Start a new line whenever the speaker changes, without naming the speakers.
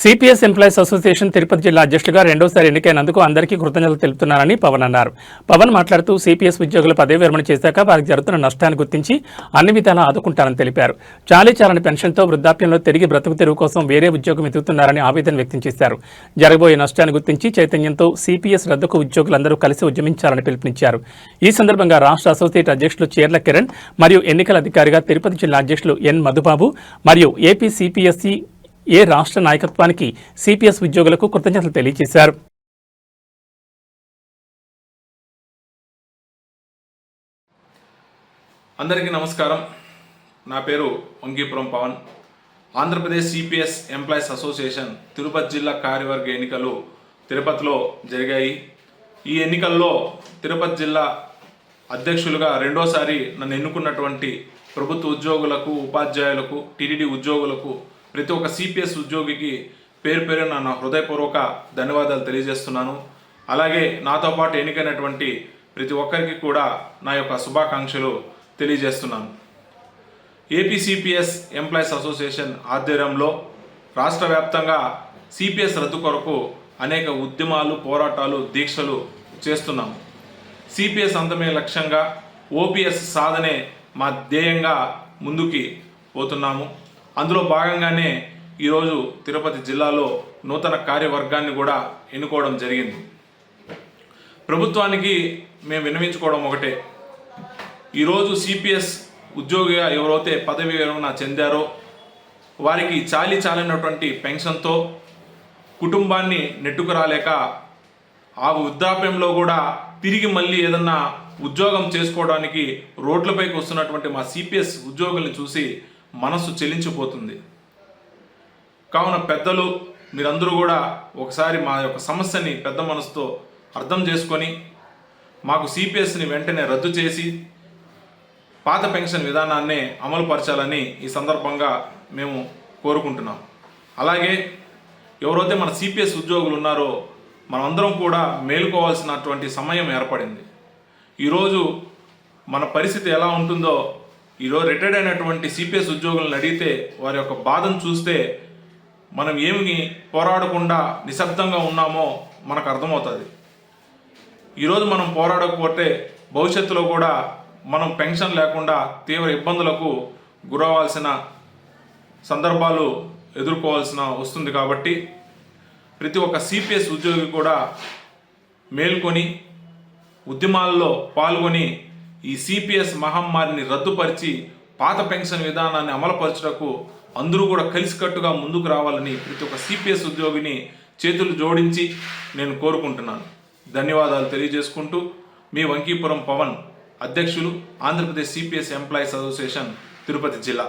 CPS employees association Tirupati జిల్లా అధ్యక్షులుగా రెండోసారి ఎన్నికైనందుకు అందరికీ కృతజ్ఞతలు తెలుపుతున్నారని పవన్ అన్నారు. పవన్ మాట్లాడుతూ సిపిఎస్ ఉద్యోగులు పదవి విరమణ చేశాక వారికి జరుగుతున్న నష్టాన్ని గుర్తించి అన్ని విధాలా ఆదుకుంటారని తెలిపారు. చాలీచాలని పెన్షన్తో వృద్ధాప్యంలో తిరిగి బ్రతుకు తెరువు కోసం వేరే ఉద్యోగం ఎదుగుతున్నారని ఆవేదన వ్యక్తం చేశారు. జరగబోయే నష్టాన్ని గుర్తించి చైతన్యంతో సిపిఎస్ రద్దుకు ఉద్యోగులందరూ కలిసి ఉద్యమించాలని పిలుపునిచ్చారు. ఈ సందర్భంగా రాష్ట్ర అసోసియేట్ అధ్యక్షులు చీర్ల కిరణ్ మరియు ఎన్నికల అధికారిగా తిరుపతి జిల్లా అధ్యక్షులు ఎన్ మధుబాబు మరియు ఏపీ సిపిఎస్సి రాష్ట్ర నాయకత్వానికి సిపిఎస్ ఉద్యోగులకు కృతజ్ఞతలు తెలియజేశారు.
అందరికీ నమస్కారం. నా పేరు Vangipuram Pavan. Andhra Pradesh CPS employees association Tirupati జిల్లా కార్యవర్గ ఎన్నికలు తిరుపతిలో జరిగాయి. ఈ ఎన్నికల్లో తిరుపతి జిల్లా అధ్యక్షులుగా రెండోసారి నన్ను ఎన్నుకున్నటువంటి ప్రభుత్వ ఉద్యోగులకు, ఉపాధ్యాయులకు, టీటీడీ ఉద్యోగులకు, ప్రతి ఒక్క సిపిఎస్ ఉద్యోగికి పేరు పేరున నా హృదయపూర్వక ధన్యవాదాలు తెలియజేస్తున్నాను. అలాగే నాతో పాటు ఎన్నికైనటువంటి ప్రతి ఒక్కరికి కూడా నా యొక్క శుభాకాంక్షలు తెలియజేస్తున్నాను. ఏపీ సిపిఎస్ ఎంప్లాయీస్ అసోసియేషన్ ఆధ్వర్యంలో రాష్ట్ర వ్యాప్తంగా సిపిఎస్ రద్దు కొరకు అనేక ఉద్యమాలు, పోరాటాలు, దీక్షలు చేస్తున్నాము. సిపిఎస్ అంతమే లక్ష్యంగా ఓపీఎస్ సాధనే మా ధ్యేయంగా ముందుకి పోతున్నాము. అందులో భాగంగానే ఈరోజు తిరుపతి జిల్లాలో నూతన కార్యవర్గాన్ని కూడా ఎన్నుకోవడం జరిగింది. ప్రభుత్వానికి మేము విన్నవించుకోవడం ఒకటే, ఈరోజు సిపిఎస్ ఉద్యోగిగా ఎవరైతే పదవి విరమణ చెందారో వారికి చాలినటువంటి పెన్షన్తో కుటుంబాన్ని నెట్టుకురాలేక ఆ వృద్ధాప్యంలో కూడా తిరిగి మళ్ళీ ఏదన్నా ఉద్యోగం చేసుకోవడానికి రోడ్లపైకి వస్తున్నటువంటి మా సిపిఎస్ ఉద్యోగుల్ని చూసి మనసు చెలించిపోతుంది. కావున పెద్దలు మీరందరూ కూడా ఒకసారి మా యొక్క సమస్యని పెద్ద మనసుతో అర్థం చేసుకొని మాకు సిపిఎస్ని వెంటనే రద్దు చేసి పాత పెన్షన్ విధానాన్నే అమలుపరచాలని ఈ సందర్భంగా మేము కోరుకుంటున్నాం. అలాగే ఎవరైతే మన సిపిఎస్ ఉద్యోగులు ఉన్నారో మనమందరం కూడా మేలుకోవాల్సినటువంటి సమయం ఏర్పడింది. ఈరోజు మన పరిస్థితి ఎలా ఉంటుందో ఈరోజు రిటైర్డ్ అయినటువంటి సిపిఎస్ ఉద్యోగులను అడిగితే వారి యొక్క బాధను చూస్తే మనం ఏమి పోరాడకుండా నిశ్శబ్దంగా ఉన్నామో మనకు అర్థమవుతుంది. ఈరోజు మనం పోరాడకపోతే భవిష్యత్తులో కూడా మనం పెన్షన్ లేకుండా తీవ్ర ఇబ్బందులకు గురవ్వాల్సిన సందర్భాలు ఎదుర్కోవాల్సిన వస్తుంది. కాబట్టి ప్రతి ఒక్క సిపిఎస్ ఉద్యోగి కూడా మేల్కొని ఉద్యమాల్లో పాల్గొని ఈ సిపిఎస్ మహమ్మారిని రద్దుపరిచి పాత పెన్షన్ విధానాన్ని అమలుపరచుటకు అందరూ కూడా కలిసికట్టుగా ముందుకు రావాలని ప్రతి ఒక్క సిపిఎస్ ఉద్యోగిని చేతులు జోడించి నేను కోరుకుంటున్నాను. ధన్యవాదాలు తెలియజేసుకుంటూ మీ వంకీపురం పవన్, అధ్యక్షులు, Andhra Pradesh CPS employees association, Tirupati జిల్లా.